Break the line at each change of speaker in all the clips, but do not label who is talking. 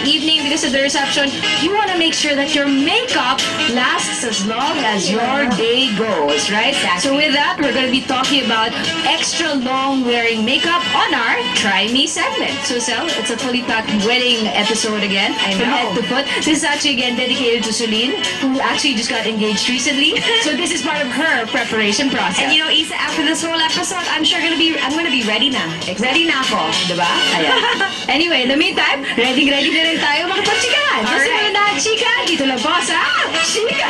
evening because of the reception, you want to make sure that your makeup lasts as long as your day goes, right?
Exactly.
So with that, we're going to be talking about extra long wearing makeup on our Try Me segment. So Sel, it's a fully packed wedding episode again, from head to foot. This is actually again dedicated to Celine, who actually just got engaged recently. So this is part of her preparation process.
And you know, Isa, after this whole episode, I'm gonna be ready na. Ready na ako, diba?
Ayan. Anyway, in the meantime, ready na rin tayo makapagchikahan. So
Alright.
simula na, chika, dito lang po sa Chika!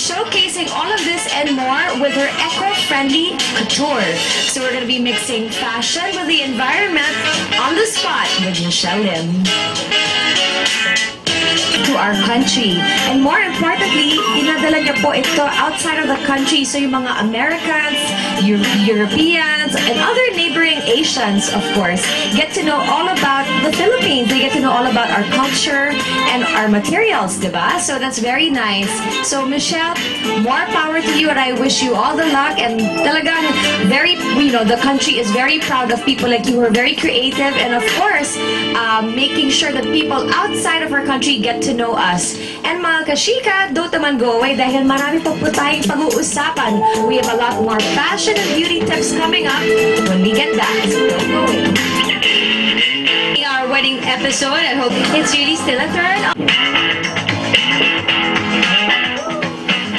Showcasing all of this and more with her eco-friendly couture. So we're going to be mixing fashion with the environment on the spot with Michelle Lim. To our country. And more importantly, dinadala niya po ito outside of the country. So yung mga Americans, Europeans, and other neighboring Asians, of course, get to know all about the Philippines. They get to know all about our culture and our materials, diba? So that's very nice. So Michelle, more power to you, and I wish you all the luck. And talagang very, the country is very proud of people like you who are very creative, and of course, making sure that people outside of our country get to know us. And mga kashika, don't naman go away dahil marami pa po tayong pag-uusapan. We have a lot more fashion and beauty tips coming up when we get back. So don't go away. Our wedding episode, I hope it's really still a turn.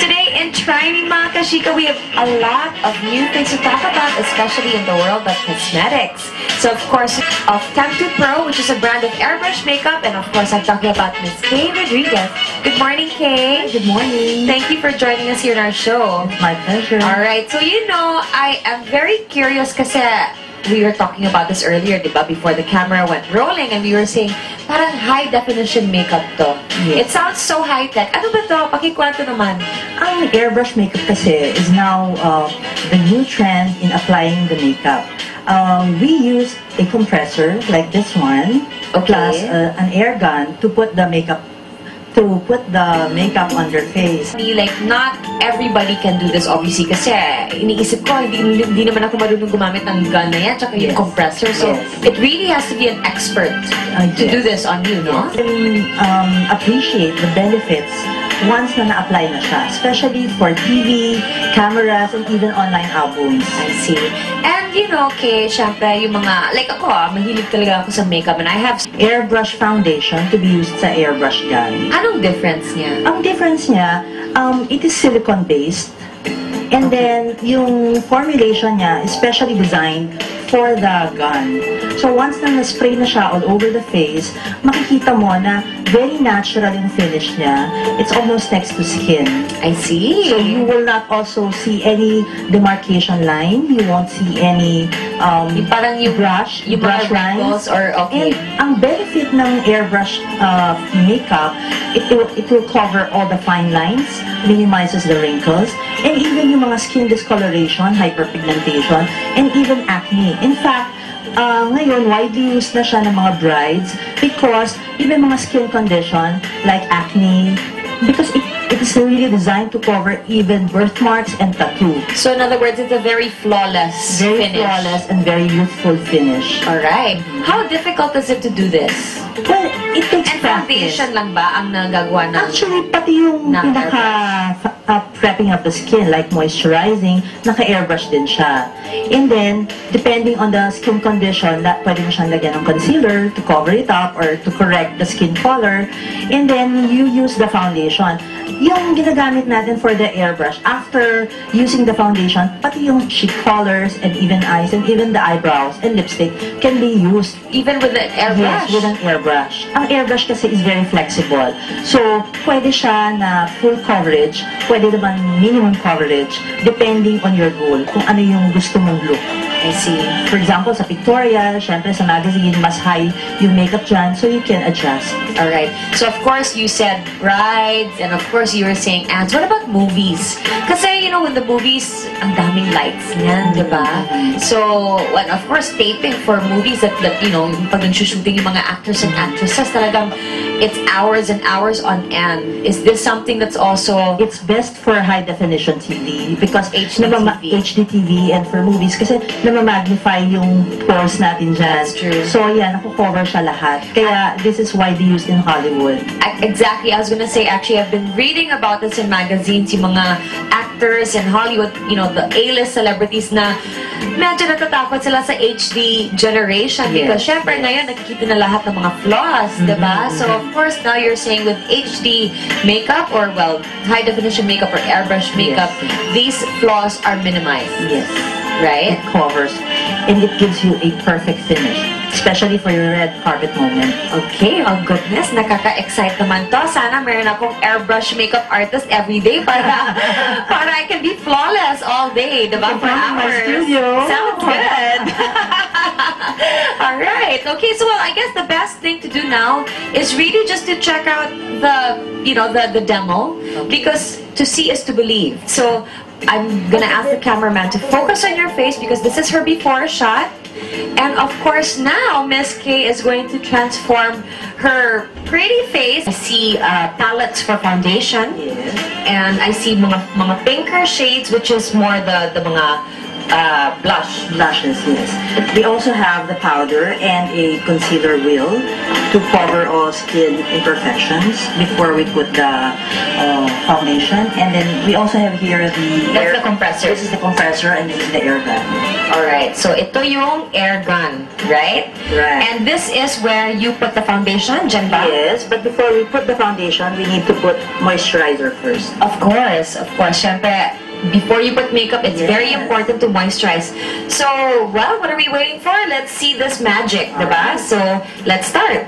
Today in Try Me mga kashika, we have a lot of new things to talk about, especially in the world of cosmetics. So of course, of Tattoo Pro, which is a brand of airbrush makeup, and of course, I'm talking about Miss Kay Rodriguez. Good morning, Kay.
Good morning.
Thank you for joining us here in our show.
My pleasure.
All right. So I am very curious kasi we were talking about this earlier, diba? Before the camera went rolling, and we were saying parang high definition makeup to.
Yes.
It sounds so high tech. Ano ba to? Pakikwento naman.
Ang airbrush makeup kasi is now the new trend in applying the makeup. We use a compressor like this one, plus an air gun to put the makeup on their face.
Like, not everybody can do this, obviously, kasi iniisip ko, hindi naman ako marunong gumamit ng gun na yan, tsaka yung compressor. So, it really has to be an expert to do this on you, no?
You can appreciate the benefits once na na-apply na siya, especially for TV, cameras, and even online albums.
I see. And, Kay, syempre, yung mga, like ako, mahilig talaga ako sa makeup, and I have
airbrush foundation to be used sa airbrush gun.
Anong difference niya?
Ang difference niya, it is silicone-based. And then, yung formulation niya is specially designed for the gun. So, once na na-spray na siya all over the face, makikita mo na very natural yung finish niya. It's almost next to skin.
I see.
So, you will not also see any demarcation line. You won't see any
yung parang yung
brush
wrinkles
lines.
Or, okay.
And ang benefit ng airbrush makeup, it will cover all the fine lines, minimizes the wrinkles, and even yung mga skin discoloration, hyperpigmentation, and even acne. In fact, ngayon, widely used na siya ng mga brides because even mga skin condition like acne, because it is really designed to cover even birthmarks and tattoo.
So, in other words, it's a very flawless
Very
finish.
flawless and very youthful finish.
Alright. How difficult is it to do this?
Well, it takes
And
practice.
foundation lang ba ang nagagawa ng...
Actually, pati yung prepping of the skin, like moisturizing, naka-airbrush din siya. And then, depending on the skin condition, pwede mo siyang lagyan ng concealer to cover it up or to correct the skin color. And then, you use the foundation. Yung ginagamit natin for the airbrush, after using the foundation, pati yung cheek colors and even eyes and even the eyebrows and lipstick can be used.
Even with the airbrush?
Yes, with an airbrush. Ang airbrush kasi is very flexible. So, pwede siya na full coverage, pwede naman minimum coverage, depending on your goal, kung ano yung gusto mong look.
I see.
For example, sa pictorial, syempre sa magazine, mas high yung makeup dyan, so you can adjust.
All right. So of course you said rides, and of course you were saying ads. What about movies? Kasi you know, in the movies, ang daming lights niyan, di ba? So, well, of course, taping for movies that you know, pag nag-shooting yung mga actors and actresses, talagang it's hours and hours on end. Is this something that's also
It's best for high definition TV because
HDTV.
HDTV and for movies kasi namamagnify yung pores natin dyan.
That's true.
So yan, nakukover siya lahat. Kaya this is widely used in Hollywood.
Exactly. I was gonna say, actually, I've been reading about this in magazines, yung mga actors in Hollywood, you know, the A-list celebrities na medyo natatakot sila sa HD generation because
Yes.
syempre ngayon nakikita na lahat ng mga flaws, diba? So of course now you're saying with HD makeup or well, high definition makeup or airbrush makeup, these flaws are minimized,
Yes.
right?
It covers and it gives you a perfect finish, especially for your red carpet moment.
Okay, oh goodness, nakaka-excite naman to. Sana meron akong airbrush makeup artist every day para I can be flawless all day, diba? For
come to my
hours.
studio.
Sounds good. All right. Okay, so well, I guess the best thing to do now is really just to check out the demo because to see is to believe. So I'm gonna ask the cameraman to focus on your face because this is her before shot. And of course now Miss K is going to transform her pretty face. I see palettes for foundation.
Yes.
And I see mga pinker shades, which is more the mga blush.
Blushes, yes. We also have the powder and a concealer wheel to cover all skin imperfections before we put the foundation. And then we also have here
That's the compressor.
This is the compressor and this is the air gun.
Alright, so ito yung air gun, right?
Right.
And this is where you put the foundation, dyan ba?
Yes, but before we put the foundation, we need to put moisturizer first.
Of course. Syempre, before you put makeup, it's
Yes.
very important to moisturize. So, well, what are we waiting for? Let's see this magic, diba? So, let's start.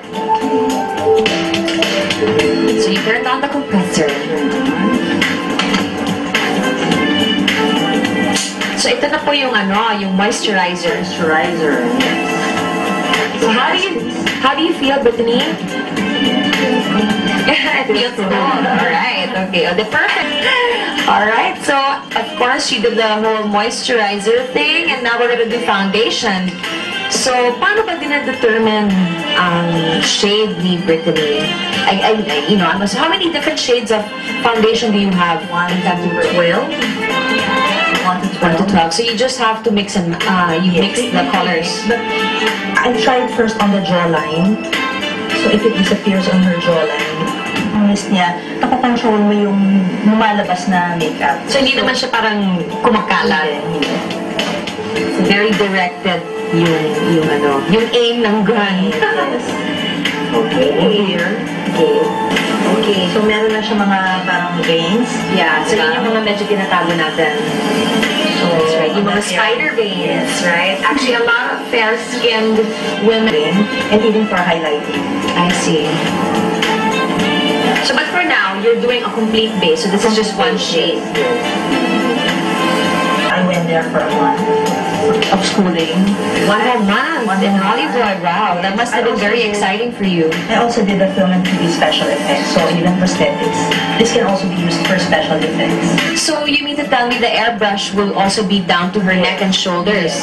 So, you turn on the compressor. So, ito na po yung yung moisturizer.
Moisturizer, yes.
So, how do you feel, Brittany? It feels good. Alright, okay. Oh, the perfect. Alright, so of course she did the whole moisturizer thing and now we're gonna do foundation. So, paano ba dina-determine ang shade ni Brittany? How many different shades of foundation do you have?
1 to 12.
1 to 12. So you just have to mix and mix the colors.
But I tried first on the jawline. So if it disappears on her jawline, ang list niya, napakontrol mo yung lumalabas na makeup.
So hindi naman siya parang kumakalat.
Hindi.
So, very directed yung aim ng gun.
Yes. Okay. Here. Okay. Okay. So meron na siya mga parang veins.
Yeah, so yun yung mga medyo tinatago natin.
So,
That's right, yung mga spider veins, right? Actually, a lot of fair-skinned women.
and even for highlighting.
I see. So, but for now, you're doing a complete base. So this is just one shade.
I went there for a month of schooling.
1 whole month in Hollywood. Wow, that must have been very exciting for you.
I also did the film and TV special effects, so even prosthetics. This can also be used for special effects.
So you mean to tell me the airbrush will also be down to her neck and shoulders?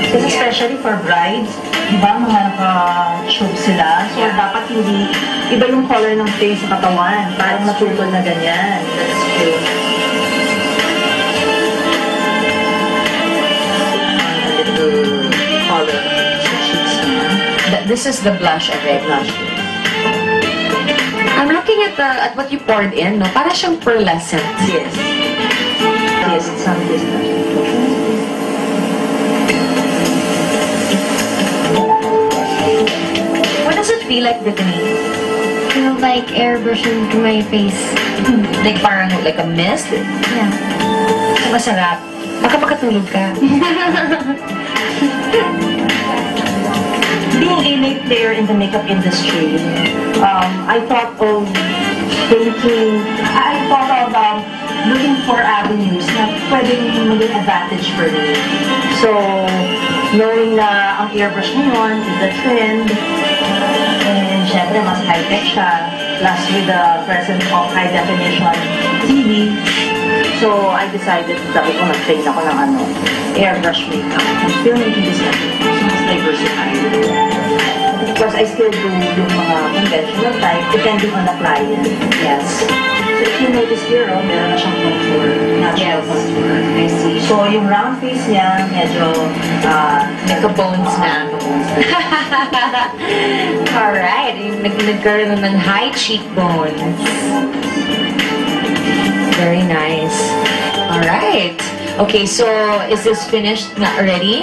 Kasi especially for brides, di ba, mga naka-tube sila. So, dapat hindi, iba yung color ng face sa katawan. Parang natutol na ganyan. That's true. A little color sa cheeks niya.
This is the blush of it.
Blush.
I'm looking at what you poured in, no? Para siyang pearlescent.
Yes. Yes, some distance.
What does it feel like, Brittany?
Feel like airbrushing to my face.
Like parang like a mist?
Yeah.
So masarap. Baka makatulog ka.
Being a late player in the makeup industry, I thought of looking for avenues na pwedeng maging advantage for me. So, knowing na ang airbrush ngayon is the trend, and syempre mas high-tech siya, plus with the presence of high-definition TV, so I decided sabi ko mag-train ako ng airbrush makeup and filmmaking this mas diversified. Because I still do yung mga conventional type depending on the client. Yes. So if you notice here, meron na siyang contour, natural contour.
I see.
So yung round face niya, medyo
Nagka-bones na. Alright. Nagkaroon ng high cheekbones. Very nice. Alright. Okay, so is this finished na already?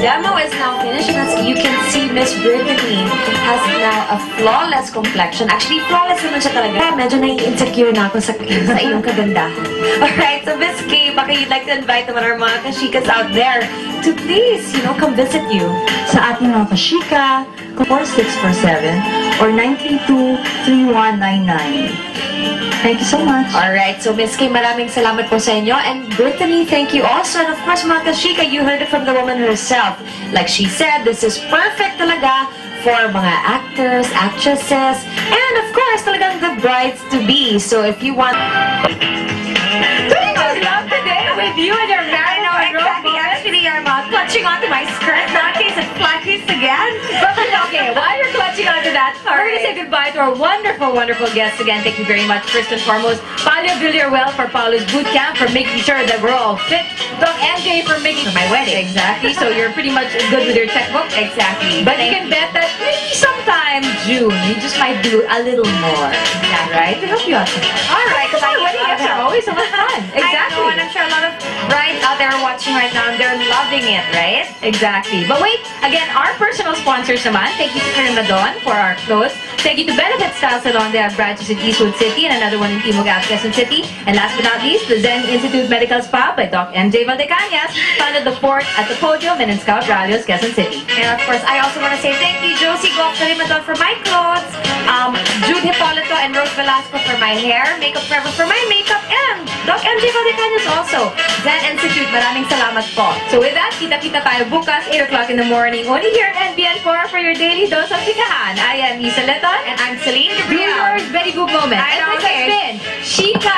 Demo is now finished, and as you can see, Miss Brittany has now a flawless complexion. Actually, flawless naman siya talaga. Medyo nai-insecure na ako sa iyong kagandahan. Alright, so Miss Kay, baka you'd like to invite naman our mga kashikas out there to please, come visit you.
sa ating mga kashika, 4647 or 932-3199. Thank you so much.
Alright, so Miss Kay, maraming salamat po sa inyo. And Brittany, thank you also. And of course, mga kashika, you heard it from the woman herself. Like she said, this is perfect talaga for mga actors, actresses, and of course, talagang the brides-to-be. So if you want... I love today with you and your married
Exactly. Actually, I'm clutching onto my skirt now in case it flashes again.
Okay, while you're clutching onto that, we're going to say goodbye to our wonderful, wonderful guests again. Thank you very much, first and foremost, Paolo Villarreal for Paolo's Bootcamp, for making sure that we're all fit. Doc MJ for making for my wedding. Exactly. So you're pretty much good with your checkbook.
Exactly.
But you can bet that maybe sometime June, you just might do a little more.
Exactly.
Right? To help you out.
Alright, because
Our wedding gifts are always so much fun.
I
Exactly.
know, and I'm sure a lot of brides out there watching right now, and they're loving it, right?
Exactly. But wait, again, our personal sponsors naman. Thank you to Carnadon for our clothes. Thank you to Benefit Style Salon. They have branches in Eastwood City and another one in Timog-Ap, Quezon City. And last but not least, the Zen Institute Medical Spa by Doc MJ Valdecañas, found at the Port at the Podium and in Scout Rallios, Quezon City.
And of course, I also want to say thank you, Josie Goff Kalimadon for my clothes, Jude Hippolito and Rose Velasco for my hair, Makeup Forever for my makeup, and Doc MJ Valdecañas also. Zen Institute, maraming salamat po.
So with that, kita-kita tayo bukas, 8 o'clock in the morning, only here at NBN4 for your daily dose of chikahan. I am Isa Leton.
And I'm Celine
Do
Gabriel.
yours, Betty Boop moment.
I
And
don't
this has
care.
been Chika